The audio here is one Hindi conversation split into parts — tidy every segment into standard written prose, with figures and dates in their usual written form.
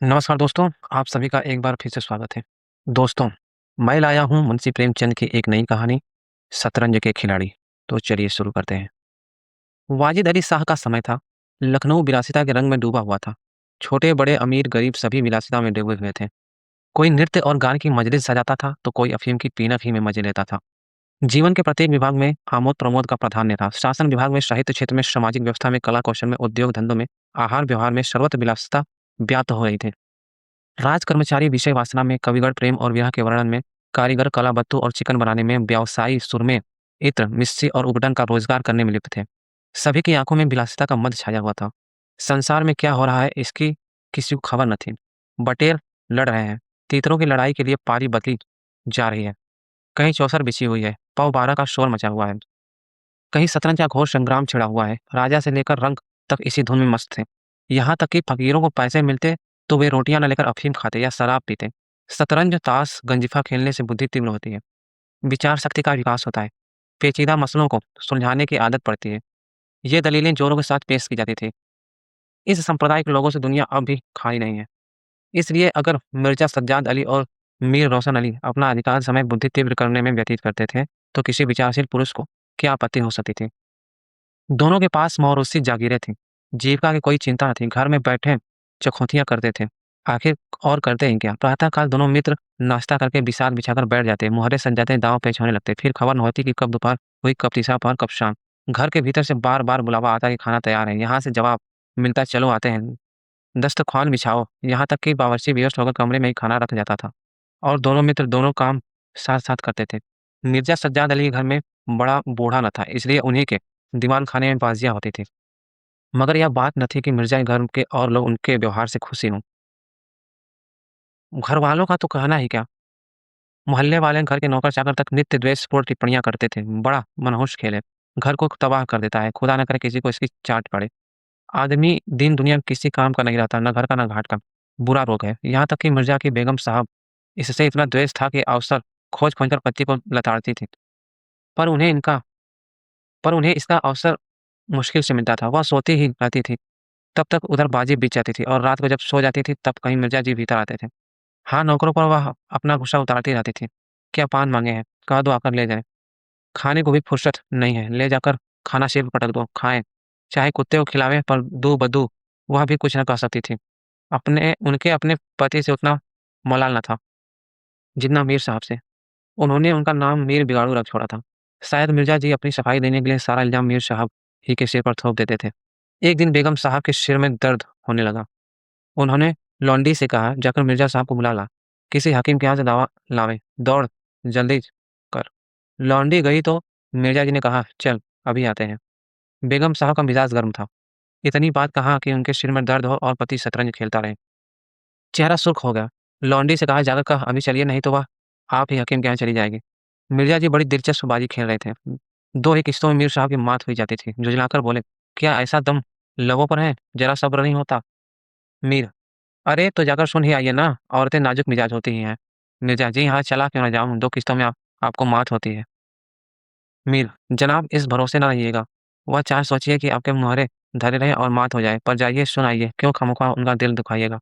नमस्कार दोस्तों, आप सभी का एक बार फिर से स्वागत है। दोस्तों, मैं लाया हूँ मुंशी प्रेमचंद की एक नई कहानी, शतरंज के खिलाड़ी। तो चलिए शुरू करते हैं। वाजिद अली शाह का समय था। लखनऊ विलासिता के रंग में डूबा हुआ था। छोटे-बड़े, अमीर-गरीब सभी विलासिता में डूबे हुए थे। कोई नृत्य और गान की मजलिस सजाता था, तो कोई अफीम की पीनत ही में मजे लेता था। जीवन के प्रत्येक विभाग में आमोद-प्रमोद का प्राधान्य था। शासन विभाग में, साहित्य क्षेत्र में, सामाजिक व्यवस्था में, कला-कौशल में, उद्योग-धंधों में, आहार-व्यवहार में सर्वत्र विलासिता व्याप्त हो रही थी। राज कर्मचारी विषय वासना में, कविगण प्रेम और विरह के वर्णन में, कारीगर कलाबत्तू और चिकन बनाने में, व्यवसायी सुरमे, इत्र, मिस्त्री और उबटन का रोजगार करने में लिप्त थे। सभी की आंखों में विलासिता का मद छाया हुआ था। संसार में क्या हो रहा है, इसकी किसी को खबर न थी। बटेर लड़ रहे हैं। तीतरों की लड़ाई के लिए पारी बदली जा रही है। कहीं चौसर बिछी हुई है। पौ 12 का शोर मचा हुआ है। कहीं शतरंज का घोर संग्राम छिड़ा हुआ है। राजा से लेकर रंक तक इसी धुन में मस्त थे। यहाँ तक कि फकीरों को पैसे मिलते तो वे रोटियां न लेकर अफीम खाते या शराब पीते। शतरंज, ताश, गंजिफा खेलने से बुद्धि तीव्र होती है। विचार शक्ति का विकास होता है। पेचीदा मसलों को सुलझाने की आदत पड़ती है। ये दलीलें जोरों के साथ पेश की जाती थी। इस संप्रदाय के लोगों से दुनिया अब भी खाली नहीं है। इसलिए अगर मिर्जा सज्जाद अली और मीर रोशन अली अपना अधिकांश समय बुद्धि तीव्र करने में व्यतीत करते थे, तो किसी विचारशील पुरुष को क्या आपत्ति हो सकती थी। दोनों के पास मौरूसी जागीरें थीं। जीविका की कोई चिंता न थी। घर में बैठे चौखोतियाँ करते थे। आखिर और करते ही क्या? प्रातःकाल दोनों मित्र नाश्ता करके बिसात बिछाकर बैठ जाते। मोहरे सज जाते, दाँव पेच होने लगते। फिर खबर न होती कि कब दोपहर हुई, कब तीसरा पहर, कब शाम। घर के भीतर से बार-बार बुलावा आता कि खाना तैयार है। यहाँ से जवाब मिलता, चलो आते हैं। दस्तरख़्वान बिछाओ। यहाँ तक कि बावर्ची बेहोश होकर कमरे में ही खाना रख जाता था। और दोनों मित्र दोनों काम साथ-साथ करते थे। मिर्ज़ा सज्जाद अली के घर में बड़ा बूढ़ा न था, इसलिए उन्हीं के दीवान खाने में बाज़ियाँ होती थी। मगर यह बात न थी कि मिर्ज़ा के घर के और लोग उनके व्यवहार से खुशी हों। घरवालों का तो कहना ही क्या, मोहल्ले वाले घर के नौकर-चाकर तक नित्य द्वेषपूर्ण टिप्पणियाँ करते थे। बड़ा मनहूस खेल है, घर को तबाह कर देता है, खुदा न करे किसी को इसकी चाट पड़े। आदमी दीन दुनिया में किसी काम का नहीं रहता, न घर का न घाट का। बुरा रोग है। यहाँ तक कि मिर्ज़ा की बेगम साहब इससे इतना द्वेष था कि अवसर खोज-खोज कर पति को लताड़ती थी। पर उन्हें इनका पर उन्हें इसका अवसर मुश्किल से मिलता था। वह सोती ही रहती थी, तब तक उधर बाजी बीत जाती थी और रात को जब सो जाती थी, तब कहीं मिर्ज़ा जी भीतर आते थे। हाँ, नौकरों पर वह अपना गुस्सा उतारती रहती थी। क्या पान माँगे हैं? कह दो आकर ले जाएँ। खाने को भी फुर्सत नहीं है, ले जाकर खाना सिर पर पटक दो, खाएँ। चाहे कुत्ते को खिलावें, पर दू-बदू वह भी कुछ न कह सकती थी। उनके अपने पति से उतना मलाल न था, जितना मीर साहब से। उन्होंने उनका नाम मीर बिगाड़ू रख छोड़ा था। शायद मिर्ज़ा जी अपनी सफाई देने के लिए सारा इल्ज़ाम मीर साहब ही के सिर पर थोप देते थे। एक दिन बेगम साहब के सिर में दर्द होने लगा। उन्होंने लॉन्डी से कहा, जाकर मिर्ज़ा साहब को बुला ला। किसी हकीम के यहाँ से दवा लावें। दौड़, जल्दी कर। लॉन्डी गई तो मिर्ज़ा जी ने कहा, चल, अभी आते हैं। बेगम साहब का मिजाज गर्म था। इतनी बात कहा कि उनके सिर में दर्द हो और पति शतरंज खेलता रहे। चेहरा सुर्ख हो गया। लॉन्डी से कहा, जाकर कह अभी चलिए, नहीं तो वह आप ही हकीम के यहाँ चली जाएगी। मिर्ज़ा जी बड़ी दिलचस्प बाजी खेल रहे थे। 2 ही किस्तों में मीर साहब की मात हुई जाती थी। झुँझलाकर बोले, क्या ऐसा दम लबों पर है, ज़रा सब्र नहीं होता? मीर, अरे! तो जाकर सुन ही आइए ना, औरतें नाज़ुक मिजाज होती ही हैं। मिर्ज़ा, जी हाँ, चला क्यों ना जाऊँ, 2 किस्तों में आपको मात होती है। मीर, जनाब इस भरोसे ना रहिएगा। वह चाहे सोचिए कि आपके मुहरे धरे रहें और मात हो जाए, पर जाइए सुन आइए, क्यों खामख़ा उनका दिल दुखाइएगा।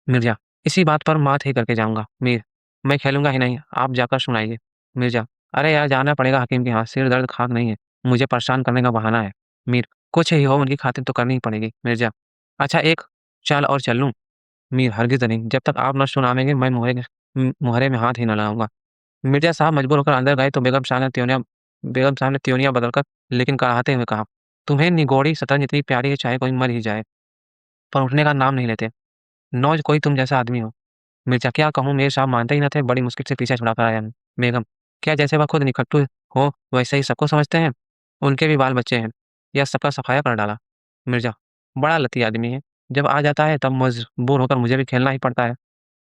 मिर्ज़ा, इसी बात पर मात ही करके जाऊँगा। मीर, मैं खेलूँगा ही नहीं, आप जाकर सुनाइए। मिर्ज़ा, अरे यार जाना पड़ेगा हकीम के यहाँ, सिर दर्द खाक नहीं है, मुझे परेशान करने का बहाना है। मीर, कुछ ही हो उनकी खातिर तो करनी ही पड़ेगी। मिर्ज़ा, अच्छा एक चाल और चल लूँ? मीर, हरगिज़ नहीं, जब तक आप न सुनावेंगे मैं मुहरे में हाथ ही न लगाऊँगा। मिर्ज़ा साहब मजबूर होकर अंदर गए तो बेगम साहब ने त्योनियाँ बदलकर लेकिन कराहते हुए कहा, तुम्हें निगोड़ी शतरंज इतनी प्यारी है, चाहे कोई मर ही जाए, पर उठने का नाम नहीं लेते। नौज कोई तुम जैसा आदमी हो। मिर्ज़ा, क्या कहूँ, मेरे साहब मानते ही न थे, बड़ी मुश्किल से पीछा छुड़ाकर आया हूँ। बेगम, क्या जैसे वह खुद निकट्टू हो वैसे ही सबको समझते हैं? उनके भी बाल-बच्चे हैं, या सबका सफाया कर डाला? मिर्ज़ा, बड़ा लती आदमी है, जब आ जाता है तब मजबूर होकर मुझे भी खेलना ही पड़ता है।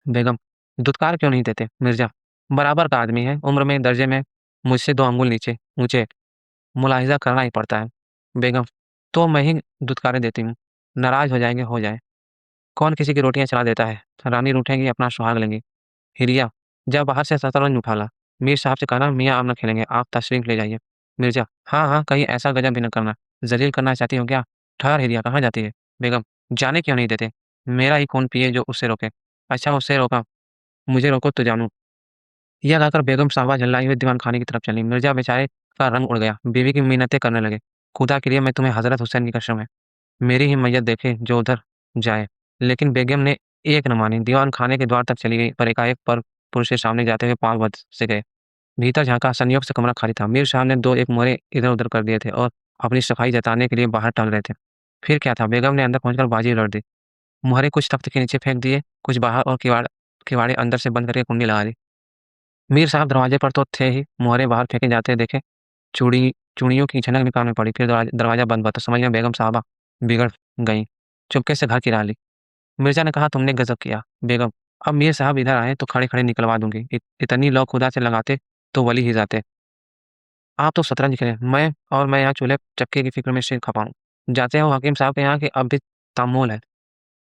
बेगम, धुतकार क्यों नहीं देते? मिर्ज़ा, बराबर का आदमी है, उम्र में, दर्जे में मुझसे 2 अंगुल नीचे ऊँचे, मुलाहिज़ा करना ही पड़ता है। बेगम, तो मैं ही धुतकारें देती हूँ, नाराज़ हो जाएँगे हो जाएँ। कौन किसी की रोटियाँ चला देता है? रानी रूठेंगी, अपना सुहाग लेंगी। हिरिया, जा बाहर से शतरंज उठा ला। मीर साहब से कहना मियाँ अब न खेलेंगे, आप तशरीफ़ ले जाइए। मिर्ज़ा, हाँ, हाँ, कहीं ऐसा गज़ब भी न करना। ज़लील करना चाहती हो क्या? ठहर हिरिया, कहाँ जाती है? बेगम, जाने क्यों नहीं देते? मेरा ही खून पिए जो उसे रोके। अच्छा उसे रोका, मुझे रोको तो जानूँ। यह कहकर बेगम साहबा झल्लाई हुई दीवान खाने की तरफ चली। मिर्जा बेचारे का रंग उड़ गया। बीवी की मिन्नतें करने लगे। खुदा के लिए मैं तुम्हें हज़रत हुसैन की कसम है, मेरी ही मैयत देखे जो उधर जाए। लेकिन बेगम ने एक न मानी। दीवान खाने के द्वार तक चली गई, पर एकाएक पर पुरुष के सामने जाते हुए पाँव बच से गए। भीतर झाँका, संयोग से कमरा खाली था। मीर साहब ने 2-1 मोहरे इधर-उधर कर दिए थे और अपनी सफाई जताने के लिए बाहर टहल रहे थे। फिर क्या था, बेगम ने अंदर पहुँचकर बाजी उलट दी। मोहरे कुछ तख्त के नीचे फेंक दिए, कुछ बाहर और किवाड़े अंदर से बंद करके कुंडी लगा दी। मीर साहब दरवाजे पर तो थे ही, मोहरे बाहर फेंके जाते देखे। चूड़ियों की छनक भी कान में पड़ी। फिर दरवाजा बंद हुआ तो समझ में बेगम साहबा बिगड़ गईं। चुपके से घर की राह ली। मिर्जा ने कहा, तुमने गज़ब किया बेगम। अब मीर साहब इधर आए तो खड़े-खड़े निकलवा दूँगी। इतनी लौ खुदा से लगाते तो वली ही जाते। आप तो शतरंज खेलें, मैं यहाँ चूल्हे चक्के की फ़िक्र में सिर खपाऊँ। जाते हो हकीम साहब के यहाँ कि अब भी तामुल है।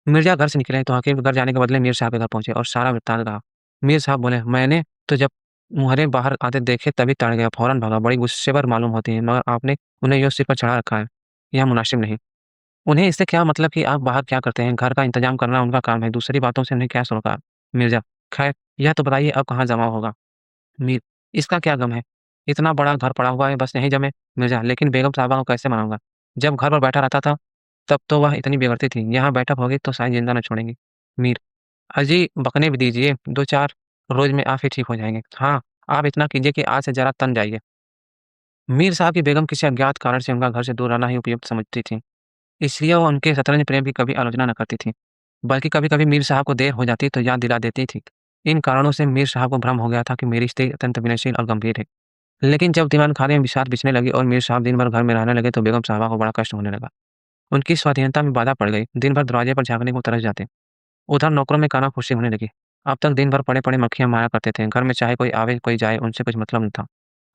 मिर्जा घर से निकले तो हकीम के घर जाने के बदले मीर साहब के घर पहुँचे और सारा वृत्तांत कहा। मीर साहब बोले, मैंने तो जब मुहरे बाहर आते देखे तभी तड़ गया, फ़ौरन भागा। बड़ी गुस्सेवर मालूम होती हैं, मगर आपने उन्हें यूँ सिर पर चढ़ा रखा है, यह मुनासिब नहीं। उन्हें इससे क्या मतलब कि आप बाहर क्या करते हैं? घर का इंतज़ाम करना उनका काम है, दूसरी बातों से उन्हें क्या सरोकार? मिर्जा, खैर यह तो बताइए अब कहाँ जमा होगा? मीर, इसका क्या गम है? इतना बड़ा घर पड़ा हुआ है, बस यहीं जमे। मिर्जा, लेकिन बेगम साहबा को कैसे मनाऊँगा? जब घर पर बैठा रहता था, तब तो वह इतनी बिगड़ती थी, यहाँ बैठक होगी तो शायद ज़िंदा न छोड़ेंगी। मीर, अजी बकने भी दीजिए, 2-4 रोज़ में आप ही ठीक हो जाएँगे। हाँ, आप इतना कीजिए कि आज से ज़रा तन जाइए। मीर साहब की बेगम किसी अज्ञात कारण से उनका घर से दूर रहना ही उपयुक्त समझती थीं। इसलिए वो उनके शतरंज प्रेम की कभी आलोचना न करती थी, बल्कि कभी-कभी मीर साहब को देर हो जाती तो याद दिला देती थी। इन कारणों से मीर साहब को भ्रम हो गया था कि मेरी स्त्री अत्यंत विनयशील और गंभीर है। लेकिन जब दीवान खाने में बिसात बिछने लगी और मीर साहब दिन भर घर में रहने लगे तो बेगम साहबा को बड़ा कष्ट होने लगा। उनकी स्वाधीनता में बाधा पड़ गई, दिन भर दरवाजे पर झाँकने को तरस जाते। उधर नौकरों में कानाफूसी होने लगी। अब तक दिन भर पड़े-पड़े मक्खियाँ मारा करते थे, घर में चाहे कोई आवे कोई जाए उनसे कुछ मतलब न था।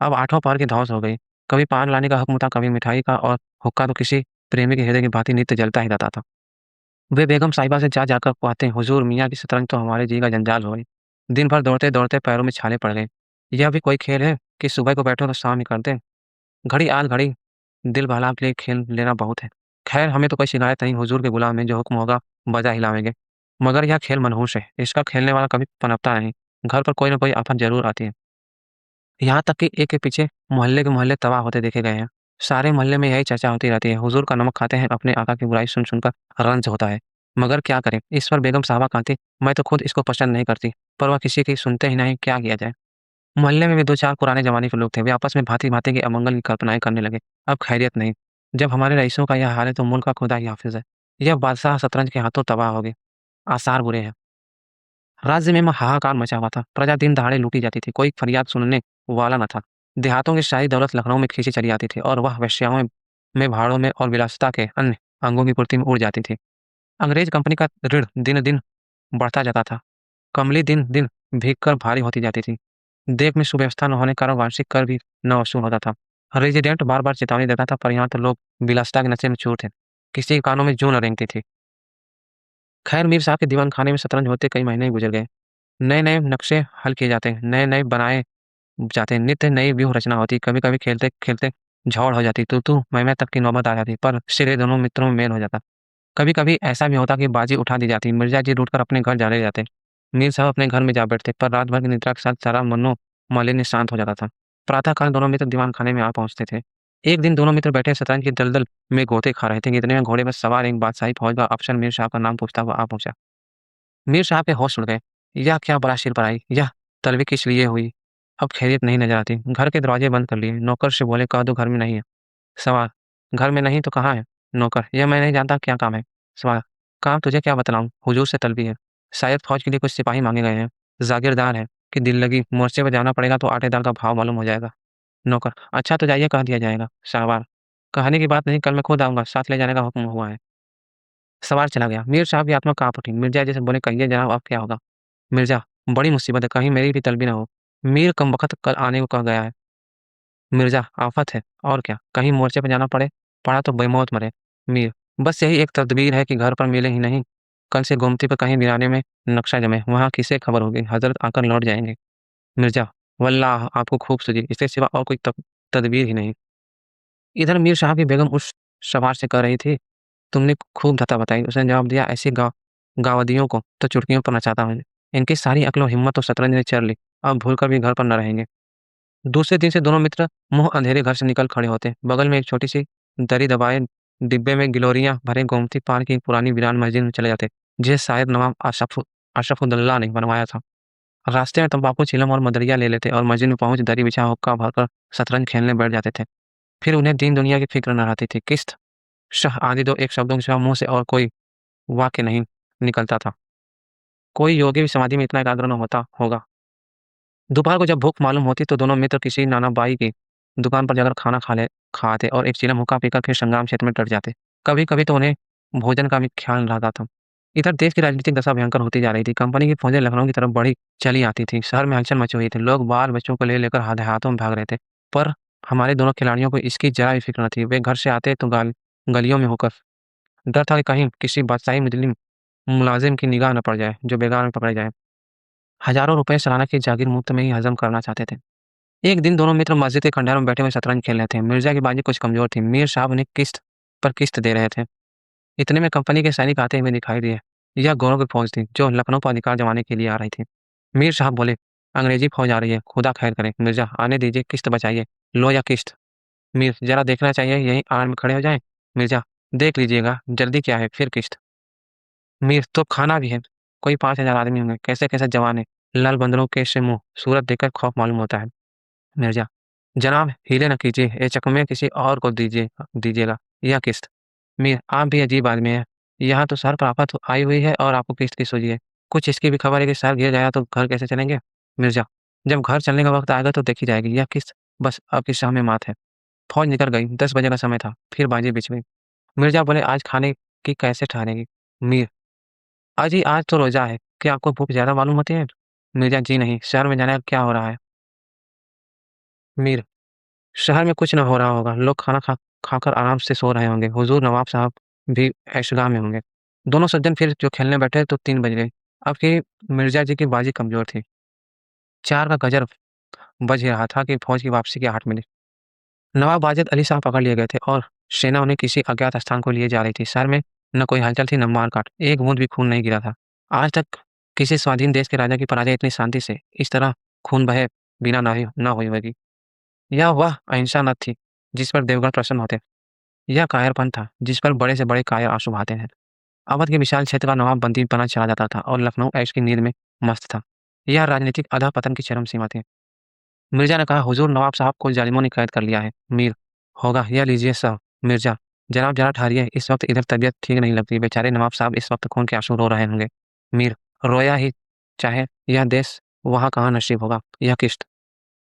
अब आठों पहर की धौंस हो गई, कभी पान लाने का हुक्म था, कभी मिठाई का, और हुक्का तो किसी प्रेमी के हृदय की भाँति नित्य जलता ही रहता था। वे बेगम साहिबा से जा-जाकर कहते, हुज़ूर मियाँ की शतरंज तो हमारे जी का जंजाल हो गई। दिन भर दौड़ते-दौड़ते पैरों में छाले पड़ गए। यह भी कोई खेल है कि सुबह को बैठो तो शाम ही कर दें? घड़ी आध घड़ी दिल बहलाव के लिए खेल लेना बहुत है। खैर हमें तो कोई शिकायत नहीं, हुज़ूर के गुलाम हैं, जो हुक्म होगा बजा हिलावेंगे। मगर यह खेल मनहूस है, इसका खेलने वाला कभी पनपता नहीं। घर पर कोई न कोई आफत ज़रूर आती है। यहाँ तक कि एक के पीछे मोहल्ले के मोहल्ले तबाह होते देखे गए हैं। सारे मोहल्ले में यही चर्चा होती रहती है, हुज़ूर का नमक खाते हैं, अपने आका की बुराई सुन-सुनकर रंज होता है। मगर क्या करें? इस पर बेगम साहबा कहती, मैं तो खुद इसको पसंद नहीं करती, पर वह किसी की सुनते ही नहीं, क्या किया जाए? मोहल्ले में भी 2-4 पुराने ज़माने के लोग थे, वे आपस में भाँति-भाँति के अमंगल की कल्पनाएँ करने लगे। अब खैरियत नहीं, जब हमारे रईसों का यह हाल है तो मुल्क का खुदा ही हाफ़िज़ है। यह बादशाह शतरंज के हाथों तबाह हो गए, आसार बुरे हैं। राज्य में हाहाकार मचा हुआ था, प्रजा दिन दहाड़े लूटी जाती थी, कोई फरियाद सुनने वाला न था। देहातों की सारी दौलत लखनऊ में खींची चली आती थी और वह वेश्याओं में, भाड़ों में और विलासिता के अन्य अंगों की पूर्ति में उड़ जाती थी। अंग्रेज कंपनी का ऋण दिन-दिन बढ़ता जाता था। कमली दिन-दिन भीग कर भारी होती जाती थी। देश में सुव्यवस्था न होने के कारण वार्षिक कर भी न वसूल होता था। रेजिडेंट बार-बार चेतावनी देता था, पर यहाँ तो लोग विलासिता के नशे में चूर थे। किसी के कानों में जूं न रेंगती थी। खैर मीर साहब के दीवान खाने में शतरंज होते कई महीने ही गुजर गए। नए-नए नक्शे हल किए जाते, नए-नए बनाए जाते, नित्य नई व्यूह रचना होती, कभी-कभी खेलते-खेलते झौड़ हो जाती, तू-तू, मैं-मैं तक की नौबत आ जाती, पर सिरे दोनों मित्रों में मेल हो जाता। कभी-कभी ऐसा भी होता कि बाजी उठा दी जाती, मिर्जा जी लौटकर अपने घर चले जाते। मीर साहब अपने घर में जा बैठते, पर रात भर की निद्रा के साथ सारा मनोमालिन्य शांत हो जाता था। प्रातःकाल दोनों मित्र दीवान खाने में आ पहुँचते थे। एक दिन दोनों मित्र बैठे शतरंज की दलदल में गोते खा रहे थे कि इतने में घोड़े पर सवार एक बादशाही फौज का अफसर मीर साहब का नाम पूछता हुआ आ पहुँचा। मीर साहब के होश उड़ गए। यह क्या बड़ा सिर पर आई, यह तलवी किस लिए हुई? अब खैरियत नहीं नजर आती। घर के दरवाजे बंद कर लिए। नौकर से बोले, कह दो घर में नहीं है। सवाल, घर में नहीं तो कहाँ है? नौकर, यह मैं नहीं जानता, क्या काम है? सवाल, काम तुझे क्या बतलाऊं, हुजूर से तलबी है। शायद फौज के लिए कुछ सिपाही मांगे गए हैं। जागीरदार है कि दिल लगी, मोर्चे पर जाना पड़ेगा तो आटे दाल का भाव मालूम हो जाएगा। नौकर, अच्छा तो जाइए, कह दिया जाएगा। सवाल, कहने की बात नहीं, कल मैं खुद आऊंगा, साथ ले जाने का हुक्म हुआ है। सवार चला गया। मीर साहब की आत्मा कांप उठी। मिर्जा जैसे बोले, कहिए जनाब, अब क्या होगा? मिर्जा, बड़ी मुसीबत है, कहीं मेरी भी तलबी ना हो। मीर कमबख्त कल आने को कह गया है। मिर्जा, आफत है और क्या, कहीं मोर्चे पर जाना पड़ा तो बेमौत मरे। मीर, बस यही एक तदबीर है कि घर पर मिले ही नहीं, कल से गोमती पर कहीं वीराने में नक्शा जमे, वहाँ किसे खबर होगी, हजरत आकर लौट जाएंगे। मिर्जा, वल्लाह आपको खूब सूझी, इसके सिवा और कोई तदबीर ही नहीं। इधर मीर साहब की बेगम उस सवार से कह रही थी, तुमने खूब धता बताई। उसने जवाब दिया, ऐसी गावदियों को तो चुटकियों पर नचाता हूँ। इनकी सारी अक्ल और हिम्मत तो शतरंज ने चर ली, अब भूलकर भी घर पर न रहेंगे। दूसरे दिन से दोनों मित्र मुँह अंधेरे घर से निकल खड़े होते। बगल में एक छोटी-सी दरी दबाए डिब्बे में गिलोरियाँ भरे गोमती पान की पुरानी वीरान मस्जिद में चले जाते, जिसे शायद नवाब अशरफुद्दौला ने बनवाया था। रास्ते में तम्बाकू, चिलम और मदरिया ले लेते और मस्जिद में पहुँच दरी बिछा हुक्का भरकर शतरंज खेलने बैठ जाते थे। फिर उन्हें दीन दुनिया की फ़िक्र न रहती थी। किस्त, शह आदि दो एक शब्दों के सिवा मुँह से और कोई वाक्य नहीं निकलता था। कोई योगी भी समाधि में इतना एकाग्र न होता होगा। दोपहर को जब भूख मालूम होती तो दोनों मित्र किसी नाना बाई की दुकान पर जाकर खाना खाते और एक चिलम हुक्का पीकर फिर संग्राम क्षेत्र में डट जाते। कभी-कभी तो उन्हें भोजन का भी ख्याल रहता था। इधर देश की राजनीतिक दशा भयंकर होती जा रही थी। कंपनी की फौजें लखनऊ की तरफ बढ़ी चली आती थी। शहर में हलचल मची हुई थी। लोग बाल-बच्चों को लेकर देहातों में भाग रहे थे। पर हमारे दोनों खिलाड़ियों को इसकी ज़रा भी फ़िक्र न थी। वे घर से आते तो गलियों में होकर डर था कि कहीं किसी बादशाही मुलाजिम की निगाह न पड़ जाए, जो बेगार में पकड़े जाए। हज़ारों रुपए सालाना की जागीर मुफ्त में ही हज़म करना चाहते थे। एक दिन दोनों मित्र मस्जिद के खंडहर में बैठे हुए शतरंज खेल रहे थे। मिर्ज़ा की बाजी कुछ कमज़ोर थी। मीर साहब उन्हें किस्त पर किस्त दे रहे थे। इतने में कंपनी के सैनिक आते हुए दिखाई दिए। यह गौरों की फ़ौज थी, जो लखनऊ पर अधिकार जमाने के लिए आ रही थी। मीर साहब बोले, अंग्रेज़ी फ़ौज आ रही है, खुदा खैर करे। मिर्ज़ा, आने दीजिए, किस्त बचाइए। लो या किस्त। मीर, ज़रा देखना चाहिए, यहीं आड़ में खड़े हो जाएँ। मिर्ज़ा, देख लीजिएगा, जल्दी क्या है, फिर किस्त। मीर, तो खाना भी है। कोई 5,000 आदमी होंगे, कैसे-कैसे जवान हैं। लाल बंदरों के से मुँह, सूरत देखकर खौफ मालूम होता है। मिर्ज़ा, जनाब हीले न कीजिए, ये चकमे किसी और को दीजिएगा, या किस्त। मीर, आप भी अजीब आदमी हैं। यहाँ तो सर पर आफ़त आई हुई है और आपको किस्त की सूझी है। कुछ इसकी भी खबर है कि सर गिर गया तो घर कैसे चलेंगे? मिर्ज़ा, जब घर चलने का वक़्त आएगा तो देखी जाएगी, यह किस्त बस आपकी शाह में मात है। फ़ौज निकल गई, 10 बजे का समय था, फिर बाजी बिछ गई। मिर्ज़ा बोले, आज खाने की कैसे ठहरेगी? मीर, अजी आज तो रोज़ा है, क्या आपको भूख ज़्यादा मालूम होती है? मिर्ज़ा, जी नहीं, शहर में जाने का क्या हो रहा है? मीर, शहर में कुछ न हो रहा होगा, लोग खाना खाकर आराम से सो रहे होंगे, हुज़ूर नवाब साहब भी ऐशगाह में होंगे। दोनों सज्जन फिर जो खेलने बैठे तो 3 बज गई। अब कि मिर्ज़ा जी की बाजी कमज़ोर थी। 4 का गजर बज ही रहा था कि फ़ौज की वापसी की आहट मिली। नवाब वाजिद अली साहब पकड़ लिए गए थे और सेना उन्हें किसी अज्ञात स्थान को लिए जा रही थी। शहर में न कोई हलचल थी, न मार-काट, एक बूँद भी खून नहीं गिरा था। आज तक किसी स्वाधीन देश के राजा की पराजय इतनी शांति से, इस तरह खून बहे बिना ना हुई होगी। यह वह अहिंसा न थी, जिस पर देवगढ़ प्रसन्न होते। यह कायरपन था, जिस पर बड़े से बड़े कायर आँसू बहाते हैं। अवध के विशाल क्षेत्र का नवाब बंदी बना चला जाता था और लखनऊ ऐश की नींद में मस्त था। यह राजनीतिक अधःपतन की चरम सीमा थी। मिर्ज़ा ने कहा, हुज़ूर नवाब साहब को ज़ालिमों ने कैद कर लिया है। मीर, होगा, यह लीजिए साहब। मिर्ज़ा, जनाब ज़रा ठहरिए, इस वक़्त इधर तबीयत ठीक नहीं लगती। बेचारे नवाब साहब इस वक़्त खून के आँसू रो रहे होंगे। मीर, रोया ही चाहे, यह देश वहाँ कहाँ नसीब होगा, यह किश्त।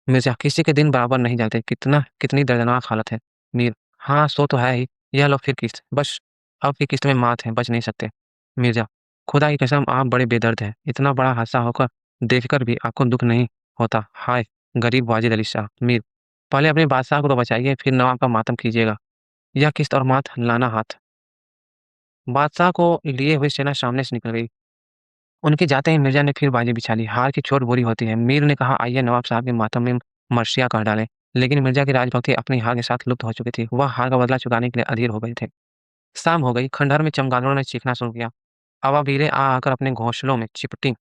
मिर्ज़ा, किसी के दिन बराबर नहीं जाते, कितनी दर्दनाक हालत है। मीर, हाँ, सो तो है ही, यह लो फिर किस्त, बस अब की किस्त में मात है, बच नहीं सकते। मिर्ज़ा, खुदा की कसम आप बड़े बेदर्द हैं, इतना बड़ा हादसा होकर देखकर भी आपको दुःख नहीं होता, हाय! गरीब वाजिद अली शाह। मीर, पहले अपने बादशाह को तो बचाइए, फिर नवाब का मातम कीजिएगा। यह किस्त और मात लाना हाथ। बादशाह को लिए हुए सेना सामने से निकल गई। उनके जाते ही मिर्ज़ा ने फिर बाजी बिछा ली। हार की चोट बुरी होती है। मीर ने कहा, आइए नवाब साहब के मातम में मरसिया कर डालें। लेकिन मिर्ज़ा की राजभक्ति अपनी हार के साथ लुप्त हो चुकी थी। वह हार का बदला चुकाने के लिए अधीर हो गए थे। शाम हो गई, खंडहर में चमगादड़ों ने चीखना शुरू किया। अवाबीरें आ आकर अपने घोंसलों में चिपटी,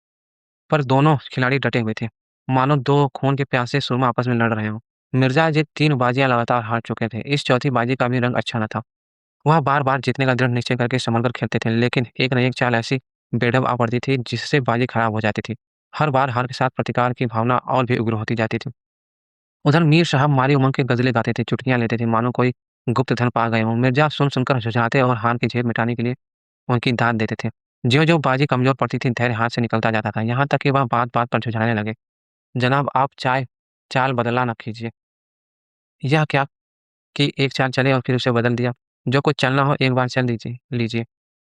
पर दोनों खिलाड़ी डटे हुए थे, मानो दो खून के प्यासे सुरमा आपस में लड़ रहे हों। मिर्ज़ा जी 3 बाजियाँ लगातार हार चुके थे। इस चौथी बाजी का भी रंग अच्छा न था। वह बार-बार जीतने का दृढ़ निश्चय करके संभल कर खेलते थे, लेकिन एक न एक चाल ऐसी बेढब आ पड़ती थी, जिससे बाजी खराब हो जाती थी। हर बार हार के साथ प्रतिकार की भावना और भी उग्र होती जाती थी। उधर मीर साहब मारी उमंग के गज़लें गाते थे, चुटकियाँ लेते थे, मानो कोई गुप्त धन पा गए हों। मिर्ज़ा सुन-सुनकर झुँझाते और हार की झेप मिटाने के लिए उनकी दाद देते थे। ज्यों-ज्यों बाजी कमज़ोर पड़ती थी, धैर्य हाथ से निकलता जाता था, यहाँ तक कि वह बात-बात पर झुँझलाने लगे। जनाब आप चाल बदला न कीजिए। यह क्या कि एक चाल चले और फिर उसे बदल दिया? जो कुछ चलना हो एक बार चल लीजिए।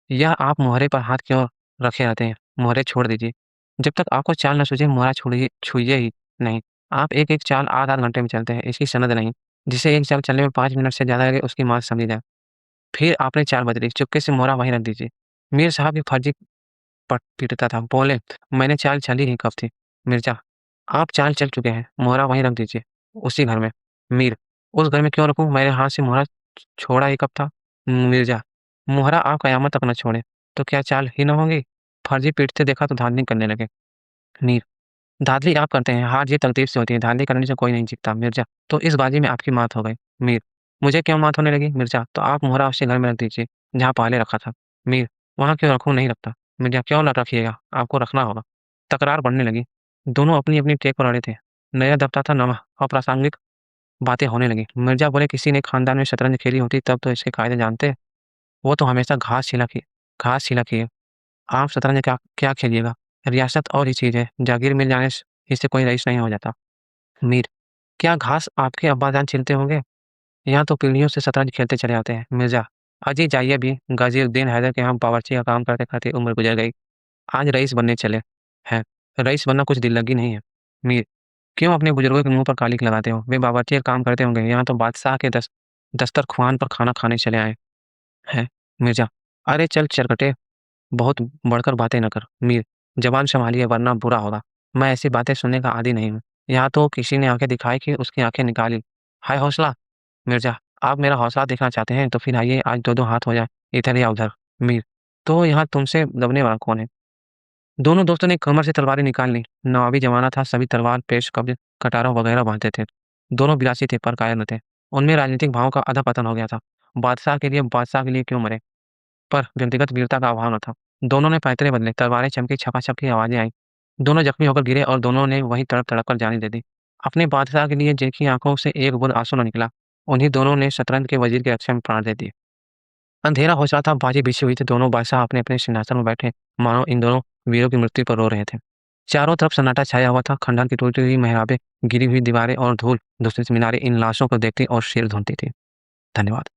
यह आप मोहरे पर हाथ क्यों रखे रहते हैं? मोहरे छोड़ दीजिए। जब तक आपको चाल न सूझे मोहरा छूइए ही नहीं। आप एक-एक चाल आध-आध घंटे में चलते हैं, इसकी सनद नहीं। जिसे एक चाल चलने में 5 मिनट से ज़्यादा लगे उसकी मौत समझी जाए। फिर आपने चाल बदली, चुपके से मोहरा वहीं रख दीजिए। मीर साहब की फर्जी पट पीटता था, बोले, मैंने चाल चली ही कब थी? मिर्ज़ा, आप चाल चल चुके हैं, मोहरा वहीं रख दीजिए, उसी घर में। मीर, उस घर में क्यों रखूँ? मेरे हाथ से मोहरा छोड़ा ही कब था? मिर्ज़ा, मोहरा आप कयामत तक न छोड़ें, तो क्या चाल ही न होगी? फर्जी पीटते देखा तो धांधली करने लगे। मीर: धांधली आप करते हैं, हार जीत तकदीर से होती है, धांधली करने से कोई नहीं जीतता। मिर्ज़ा: तो इस बाजी में आपकी मात हो गई। मीर: मुझे क्यों मात होने लगी? मिर्ज़ा: तो आप मोहरा उसी घर में रख दीजिए, जहाँ पहले रखा था। मीर: वहाँ क्यों रखूँ? नहीं रखता। मिर्ज़ा: क्यों ना रखिएगा? आपको रखना होगा। तकरार बढ़ने लगी। दोनों अपनी-अपनी टेक पर अड़े थे। नया दबता था नवा, अप्रासंगिक बातें होने लगीं। मिर्ज़ा बोले: किसी ने खानदान में शतरंज खेली होती तब तो इसके कायदे जानते। वो तो हमेशा घास छीला की है। आप शतरंज क्या क्या खेलिएगा? रियासत और ही चीज़ है, जागीर मिल जाने से इससे कोई रईस नहीं हो जाता। मीर: क्या घास आपके अब्बाजान छीलते होंगे? यहाँ तो पीढ़ियों से शतरंज खेलते चले आते हैं। मिर्ज़ा: अजी जाइए अभी, गाज़ीउद्दीन हैदर के यहाँ बावर्ची का काम करते-करते उम्र गुज़र गई। आज रईस बनने चले हैं। रईस बनना कुछ दिल्लगी नहीं है। मीर: क्यों अपने बुजुर्गों के मुँह पर कालिख लगाते हो? वे बावर्ची का काम करते होंगे, यहाँ तो बादशाह के दस्तरख़्वान पर खाना खाने चले आए हैं। मिर्ज़ा: अरे चल चरकटे, बहुत बढ़कर बातें न कर। मीर: ज़बान सँभालिए वरना बुरा होगा। मैं ऐसी बातें सुनने का आदी नहीं हूँ। यहाँ तो किसी ने आँखें दिखाई कि उसकी आँखें निकाली। हाय हौसला! मिर्ज़ा: आप मेरा हौसला देखना चाहते हैं तो फिर आइए आज 2-2 हाथ हो जाए, इधर या उधर। मीर: तो यहाँ तुमसे दबने वाला कौन है? दोनों दोस्तों ने कमर से तलवारें निकाल लीं। नवाबी ज़माना था, सभी तलवार, पेश कब्ज़, कटारों वगैरह बाँधते थे। दोनों विलासी थे पर कायर न थे। उनमें राजनीतिक भावों का अधःपतन हो गया था। बादशाह के लिए क्यों मरे? पर व्यक्तिगत वीरता का अभाव न था। दोनों ने पैंतरे बदले, तलवारें चमकी, छपाछप की आवाज़ें आईं। दोनों जख्मी होकर गिरे और दोनों ने वहीं तड़प-तड़प कर जानें दे दी। अपने बादशाह के लिए जिनकी आँखों से एक बूँद आँसू न निकला, उन्हीं दोनों ने शतरंज के वज़ीर की रक्षा में प्राण दे दिए। अंधेरा हो चला था, बाजी बिछी हुई थी, दोनों बादशाह अपने-अपने सिंहासन में बैठे, मानो इन दोनों वीरों की मृत्यु पर रो रहे थे। चारों तरफ सन्नाटा छाया हुआ था, खंडहर की टूटी हुई मेहराबें, गिरी हुई दीवारें और धूल-धूसरित मीनारें इन लाशों को देखती और सिर धूनती थी। धन्यवाद।